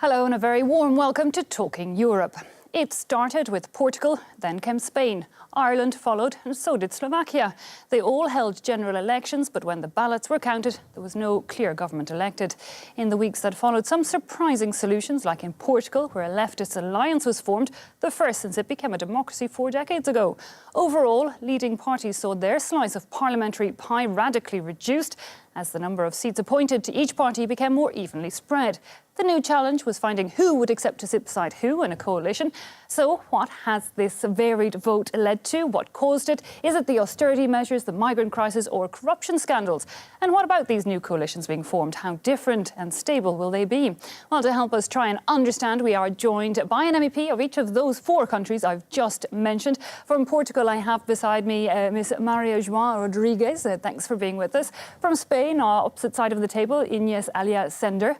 Hello and a very warm welcome to Talking Europe. It started with Portugal, then came Spain. Ireland followed, and so did Slovakia. They all held general elections, but when the ballots were counted, there was no clear government elected. In the weeks that followed, some surprising solutions, like in Portugal, where a leftist alliance was formed, the first since it became a democracy 4 decades ago. Overall, leading parties saw their slice of parliamentary pie radically reduced as the number of seats appointed to each party became more evenly spread. The new challenge was finding who would accept to sit beside who in a coalition. So what has this varied vote led to? What caused it? Is it the austerity measures, the migrant crisis or corruption scandals? And what about these new coalitions being formed? How different and stable will they be? Well, to help us try and understand, we are joined by an MEP of each of those 4 countries I've just mentioned. From Portugal, I have beside me Ms. Maria João Rodrigues. Thanks for being with us. From Spain, opposite side of the table, Ines Alia Sender.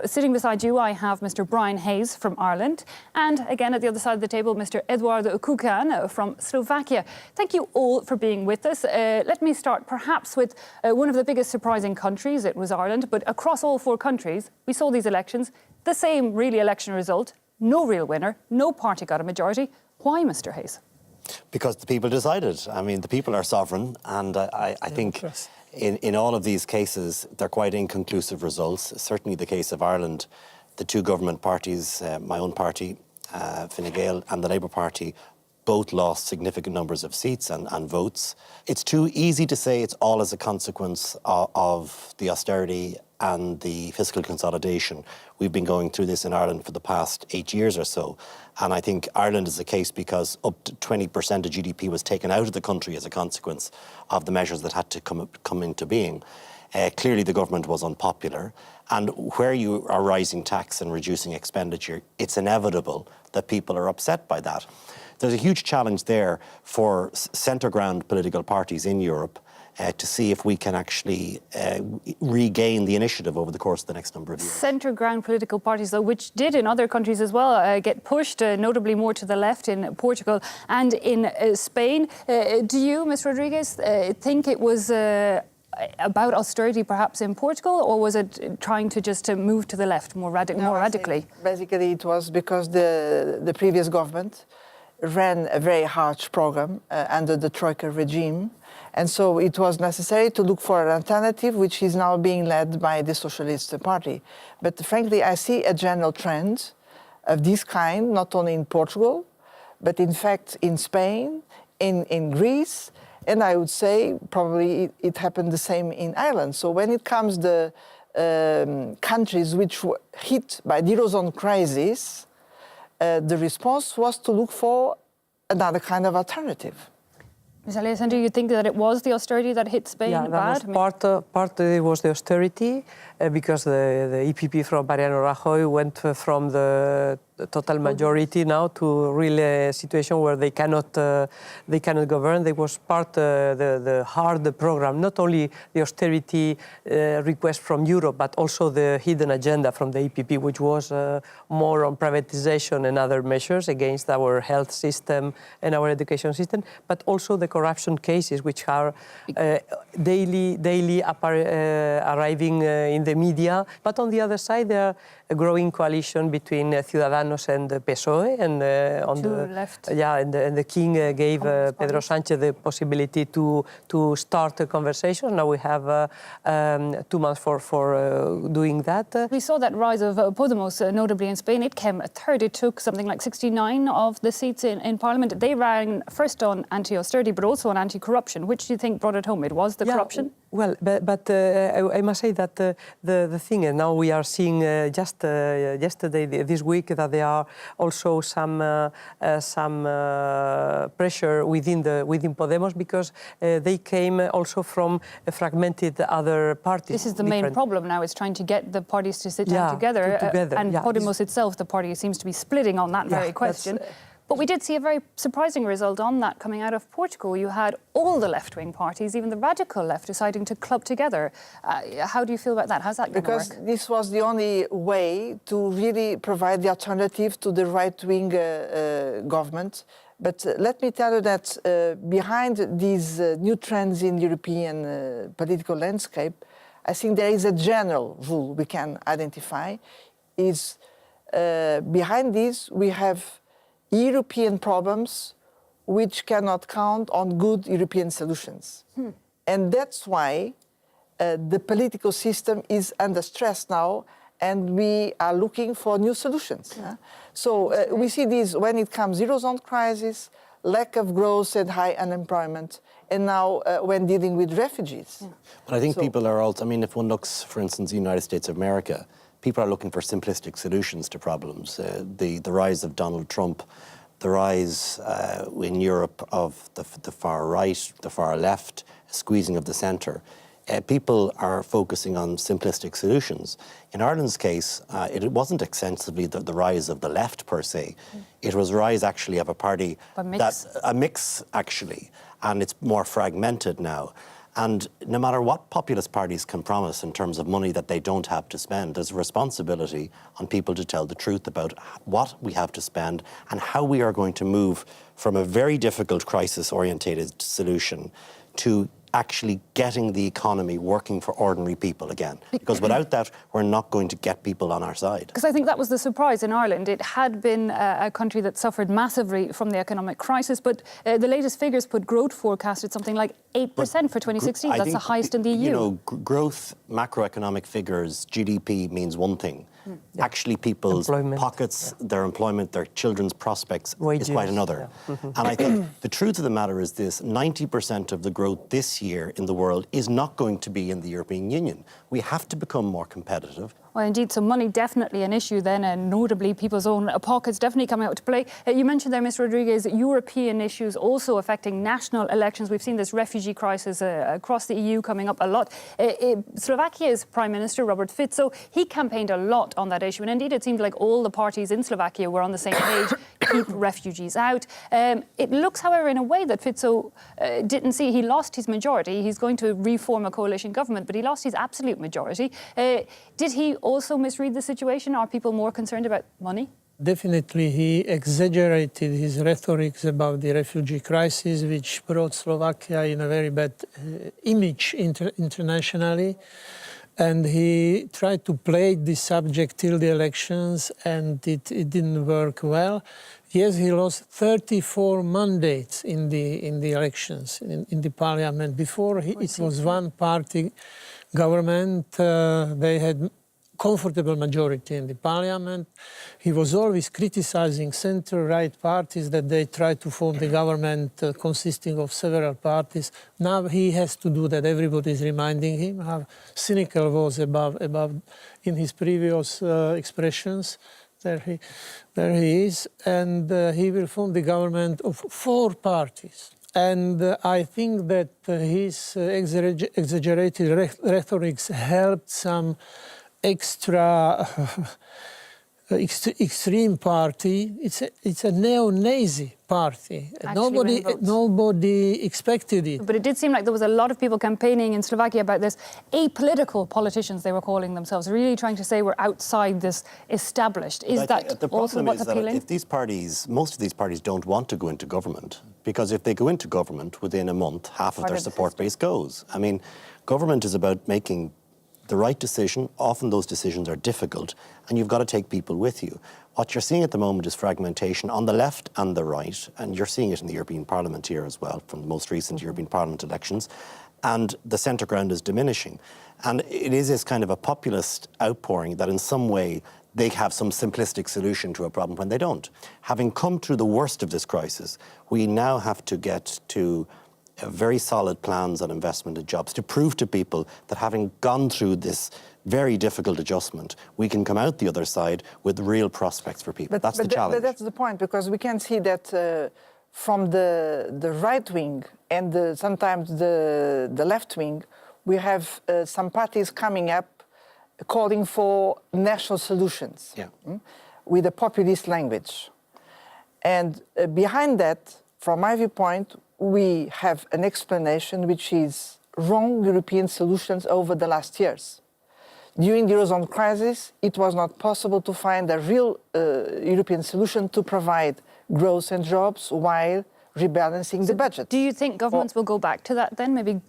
Sitting beside you, I have Mr. Brian Hayes from Ireland. And again, at the other side of the table, Mr. Eduardo Kukan from Slovakia. Thank you all for being with us. Let me start perhaps with one of the biggest surprising countries. It was Ireland, but across all 4 countries, we saw these elections, the same really election result, no real winner, no party got a majority. Why, Mr. Hayes? Because the people decided. I mean, the people are sovereign, and I think in all of these cases, they're quite inconclusive results. Certainly the case of Ireland, the 2 government parties, my own party, Fine Gael, and the Labour Party, both lost significant numbers of seats and votes. It's too easy to say it's all as a consequence of the austerity and the fiscal consolidation. We've been going through this in Ireland for the past 8 years or so. And I think Ireland is the case because up to 20% of GDP was taken out of the country as a consequence of the measures that had to come into being. Clearly, the government was unpopular. And where you are rising tax and reducing expenditure, it's inevitable that people are upset by that. There's a huge challenge there for centre-ground political parties in Europe to see if we can actually regain the initiative over the course of the next number of years. Centre-ground political parties, though, which did in other countries as well, get pushed, notably more to the left in Portugal and in Spain. Do you, Ms. Rodrigues, think it was about austerity perhaps in Portugal, or was it trying to just move to the left more radically? Basically, it was because the previous government ran a very harsh program under the Troika regime. And so it was necessary to look for an alternative, which is now being led by the Socialist Party. But frankly, I see a general trend of this kind, not only in Portugal, but in fact in Spain, in Greece, and I would say probably it happened the same in Ireland. So when it comes to countries which were hit by the Eurozone crisis, the response was to look for another kind of alternative. Ms. Alessandro, do you think that it was the austerity that hit Spain bad? Was part it was the austerity because the EPP from Mariano Rajoy went from the total majority now to really a situation where they cannot govern. There was part the hard program, not only the austerity request from Europe, but also the hidden agenda from the EPP, which was more on privatization and other measures against our health system and our education system, but also the corruption cases, which are daily arriving in the media. But on the other side, there are a growing coalition between Ciudadanos and PSOE, and on the left. Yeah, and the king gave Pedro Sánchez the possibility to start a conversation. Now we have 2 months for doing that. We saw that rise of Podemos, notably in Spain. It came third. It took something like 69 of the seats in Parliament. They ran first on anti-austerity, but also on anti-corruption. Which do you think brought it home? It was the corruption? Well, but I must say that the thing, and now we are seeing just yesterday, this week, that there are also some pressure within Podemos because they came also from fragmented other parties. This is the main problem now, is trying to get the parties to sit down together. And Podemos itself, the party, seems to be splitting on that very question. But we did see a very surprising result on that coming out of Portugal. You had all the left-wing parties, even the radical left, deciding to club together. How do you feel about that? How's that going to work? Because this was the only way to really provide the alternative to the right-wing government. But let me tell you that behind these new trends in European political landscape, I think there is a general rule we can identify, is behind this, we have European problems which cannot count on good European solutions. And that's why the political system is under stress now, and we are looking for new solutions. So we see this when it comes Eurozone crisis, lack of growth and high unemployment, and now when dealing with refugees. But I think people are also, I mean, if one looks, for instance, the United States of America, people are looking for simplistic solutions to problems. The rise of Donald Trump, the rise in Europe of the far right, the far left, squeezing of the centre. People are focusing on simplistic solutions. In Ireland's case, it wasn't extensively the rise of the left per se. It was rise actually of a party a mix actually, and it's more fragmented now. And no matter what populist parties can promise in terms of money that they don't have to spend, there's a responsibility on people to tell the truth about what we have to spend and how we are going to move from a very difficult crisis-orientated solution to actually getting the economy working for ordinary people again. Because without that, we're not going to get people on our side. Because I think that was the surprise in Ireland. It had been a country that suffered massively from the economic crisis, but the latest figures put growth forecast at something like 8% for 2016. That's the highest in the EU. You know, growth, macroeconomic figures, GDP means one thing. Actually, people's pockets, their employment, their children's prospects is quite another. And I think the truth of the matter is this: 90% of the growth this year in the world is not going to be in the European Union. We have to become more competitive. Well, indeed, so money definitely an issue then, and notably people's own pockets definitely coming out to play. You mentioned there, Mr. Rodriguez, European issues also affecting national elections. We've seen this refugee crisis across the EU coming up a lot. Slovakia's Prime Minister, Robert Fico, he campaigned a lot on that issue, and indeed it seemed like all the parties in Slovakia were on the same page, keep refugees out. It looks, however, in a way that Fico didn't see. He lost his majority. He's going to reform a coalition government, but he lost his absolute majority. Did he also misread the situation? Are people more concerned about money? Definitely, he exaggerated his rhetoric about the refugee crisis, which brought Slovakia in a very bad image internationally. And he tried to play this subject till the elections, and it didn't work well. Yes, he lost 34 mandates in the elections, in the parliament. Before, it was one-party government. They had comfortable majority in the parliament. He was always criticizing center-right parties that they try to form the government consisting of several parties. Now he has to do that. Everybody is reminding him how cynical was above in his previous expressions. There he is, and he will form the government of 4 parties. And I think that his exaggerated rhetoric helped some extreme party. It's a neo-Nazi party. Nobody expected it. But it did seem like there was a lot of people campaigning in Slovakia about this. Apolitical politicians, they were calling themselves, really trying to say we're outside this established. Is that also what's appealing? If these parties, most of these parties don't want to go into government, because if they go into government within a month, half of their support base goes. I mean, government is about making the right decision. Often those decisions are difficult, and you've got to take people with you. What you're seeing at the moment is fragmentation on the left and the right, and you're seeing it in the European Parliament here as well, from the most recent European Parliament elections, and the centre ground is diminishing. And it is this kind of a populist outpouring that in some way they have some simplistic solution to a problem when they don't. Having come through the worst of this crisis, we now have to get to very solid plans on investment and jobs to prove to people that having gone through this very difficult adjustment, we can come out the other side with real prospects for people. That's the challenge. But that's the point, because we can see that from the right wing and sometimes the left wing, we have some parties coming up calling for national solutions with a populist language. And behind that, from my viewpoint, we have an explanation which is wrong European solutions over the last years. During the Eurozone crisis, it was not possible to find a real European solution to provide growth and jobs while rebalancing the budget. Do you think governments will go back to that then? Maybe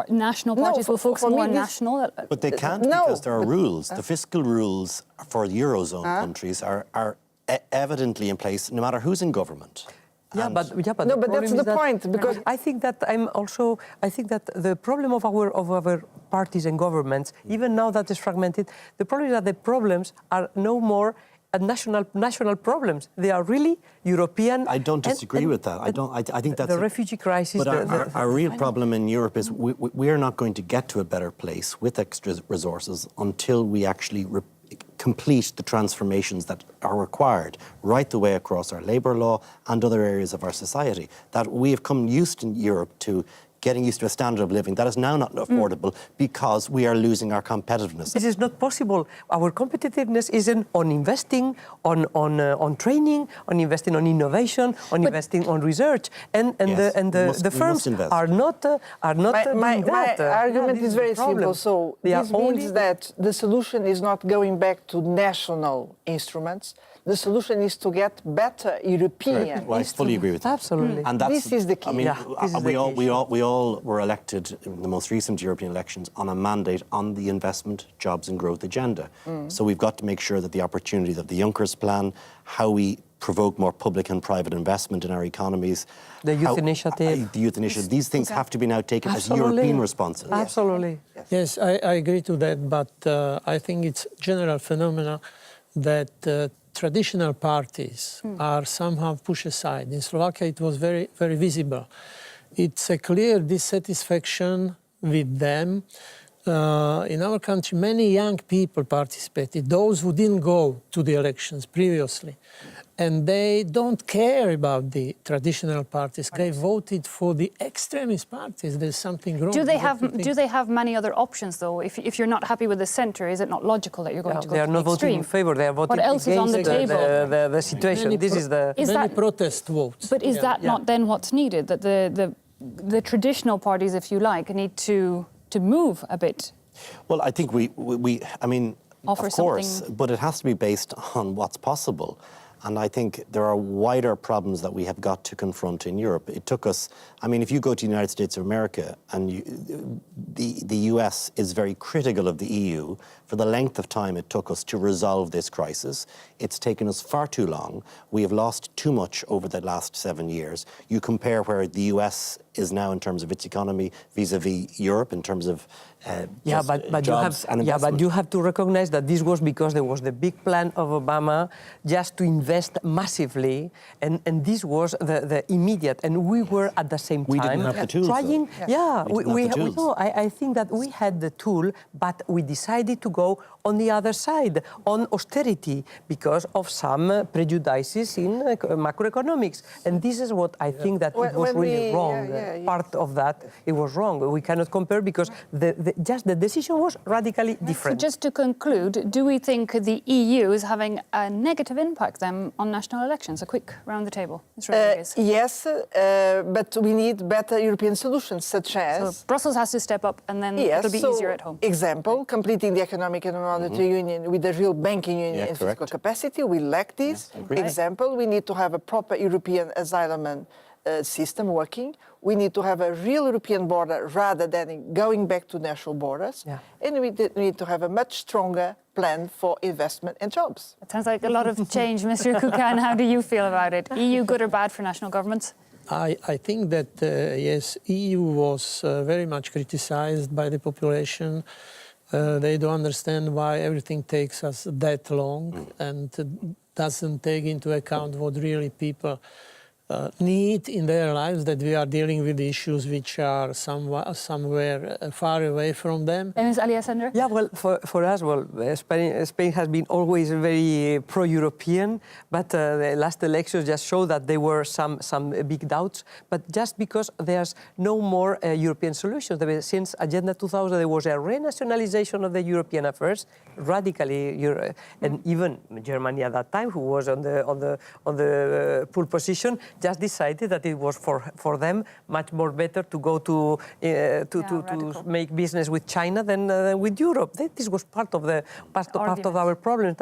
national parties will focus more on national? But they can't because there are rules. The fiscal rules for Eurozone countries are evidently in place no matter who's in government. Yeah, but No, but that's the point, because I think that the problem of our parties and governments, even now that is fragmented, the problem is that the problems are no more national problems. They are really European. I don't disagree with that. I think that's the refugee crisis. But our real problem in Europe is we are not going to get to a better place with extra resources until we actually complete the transformations that are required right the way across our labour law and other areas of our society. That we have come used in Europe to getting used to a standard of living that is now not affordable because we are losing our competitiveness. This is not possible. Our competitiveness isn't on investing, on training, on investing on innovation, on investing on research, and the firms are not My doing that. argument This is very the problem. simple. So They this are means only that the solution is not going back to national instruments. The solution is to get better European Well, I fully agree with that. Absolutely. And that's, This is the key. I mean, Yeah, this is we the all key. were elected in the most recent European elections on a mandate on the investment, jobs and growth agenda. So we've got to make sure that the opportunities of the Juncker's plan, how we provoke more public and private investment in our economies. The youth initiative. The youth initiative. These things have to be now taken as Absolutely. European responses. Absolutely. Yes, I agree to that, but I think it's general phenomena that traditional parties are somehow pushed aside. In Slovakia, it was very, very visible. It's a clear dissatisfaction with them. In our country, many young people participated, those who didn't go to the elections previously. And they don't care about the traditional parties. They voted for the extremist parties. There's something wrong. Do they have many other options though? If you're not happy with the centre, is it not logical that you're going to go They are to not the voting in extreme? favour. They are voting What else is on the against table? the situation. Many protest votes. But is that not then what's needed? That the traditional parties, if you like, need to move a bit? Well, I think I mean, Offer of course, something. but it has to be based on what's possible. And I think there are wider problems that we have got to confront in Europe. It took us, I mean, if you go to the United States of America and the US is very critical of the EU for the length of time it took us to resolve this crisis. It's taken us far too long. We have lost too much over the last 7 years. You compare where the US is now in terms of its economy vis-a-vis Europe in terms of jobs and investment. But you have to recognize that this was because there was the big plan of Obama just to invest massively, and this was the immediate, and we were at the same time We didn't have the tools, trying. though. Yeah, We didn't have the tools. no, I think that we had the tool, but we decided to go on the other side, on austerity, because of some prejudices in macroeconomics, and this is what I think that it was really wrong. Part of that, it was wrong. We cannot compare because the decision was radically different. So just to conclude, do we think the EU is having a negative impact then on national elections? A quick round the table. Ms. Rodriguez. Yes, but we need better European solutions, such as... So Brussels has to step up and then it'll be easier at home. Example, completing the economic and monetary union with a real banking union and fiscal capacity. We lack this. Example, we need to have a proper European asylum system working. We need to have a real European border rather than going back to national borders. Yeah. And we need to have a much stronger plan for investment and jobs. It sounds like a lot of change, Mr. Kukan. How do you feel about it? EU good or bad for national governments? I think that, yes, EU was very much criticized by the population. They don't understand why everything takes us that long and doesn't take into account what really people need in their lives, that we are dealing with issues which are somewhere far away from them. Ms. Aliasandra? Yeah, well, for us, Spain has been always very pro-European, but the last elections just show that there were some big doubts. But just because there's no more European solutions, since Agenda 2000, there was a renationalization of the European affairs, radically, and even Germany at that time, who was on the pole position, just decided that it was for them much more better to go to make business with China than with Europe. This was part of our problem.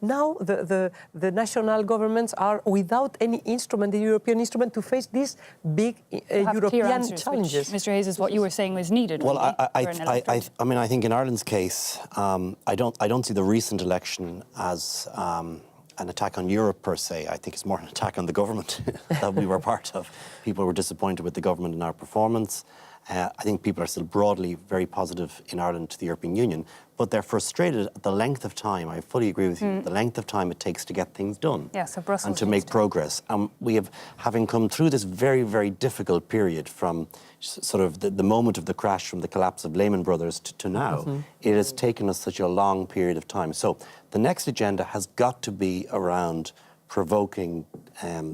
Now the national governments are without any instrument, the European instrument, to face these big European challenges. Mr. Hayes, is what you were saying was needed. Well, really, I mean, I think in Ireland's case, I don't see the recent election as an attack on Europe per se. I think it's more an attack on the government that we were part of. People were disappointed with the government and our performance. I think people are still broadly very positive in Ireland to the European Union, but they're frustrated at the length of time. I fully agree with you, the length of time it takes to get things done. Yeah, so Brussels and to make progress. We have, having come through this very, very difficult period from sort of the moment of the crash, from the collapse of Lehman Brothers to now, it has taken us such a long period of time. So the next agenda has got to be around provoking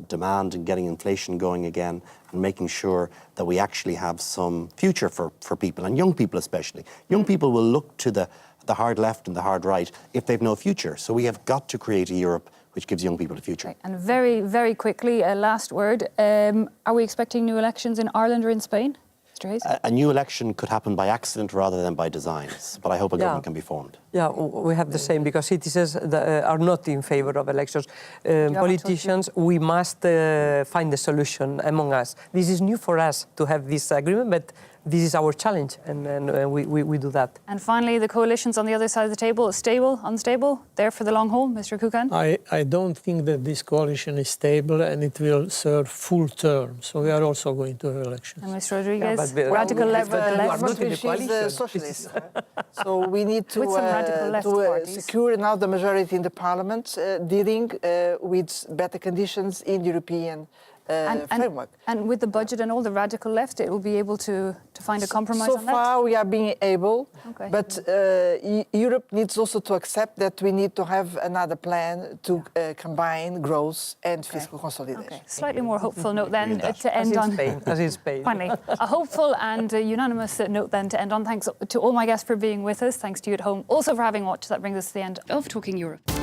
demand and getting inflation going again, and making sure that we actually have some future for people, and young people especially. Young people will look to the hard left and the hard right if they've no future. So we have got to create a Europe which gives young people a future. Right. And very, very quickly, a last word. Are we expecting new elections in Ireland or in Spain? Mr. Hayes? A new election could happen by accident rather than by design, but I hope a government can be formed. Yeah, we have the same, because citizens are not in favor of elections. Politicians, we must find a solution among us. This is new for us to have this agreement, but this is our challenge, and we do that. And finally, the coalitions on the other side of the table, stable, unstable, there for the long haul, Mr. Kukan? I don't think that this coalition is stable and it will serve full term. So we are also going to have elections. And Mr. Rodriguez, Yeah, radical left, socialist. So we need to, With some radical left parties. secure now the majority in the parliament, dealing with better conditions in European framework. And with the budget and all, the radical left, it will be able to find a compromise on that? So far we are being able, Okay. but Europe needs also to accept that we need to have another plan to combine growth and fiscal consolidation. Okay, slightly more hopeful note then to end on. As in Spain. Finally, a hopeful and unanimous note then to end on. Thanks to all my guests for being with us. Thanks to you at home also for having watched. That brings us to the end of Talking Europe.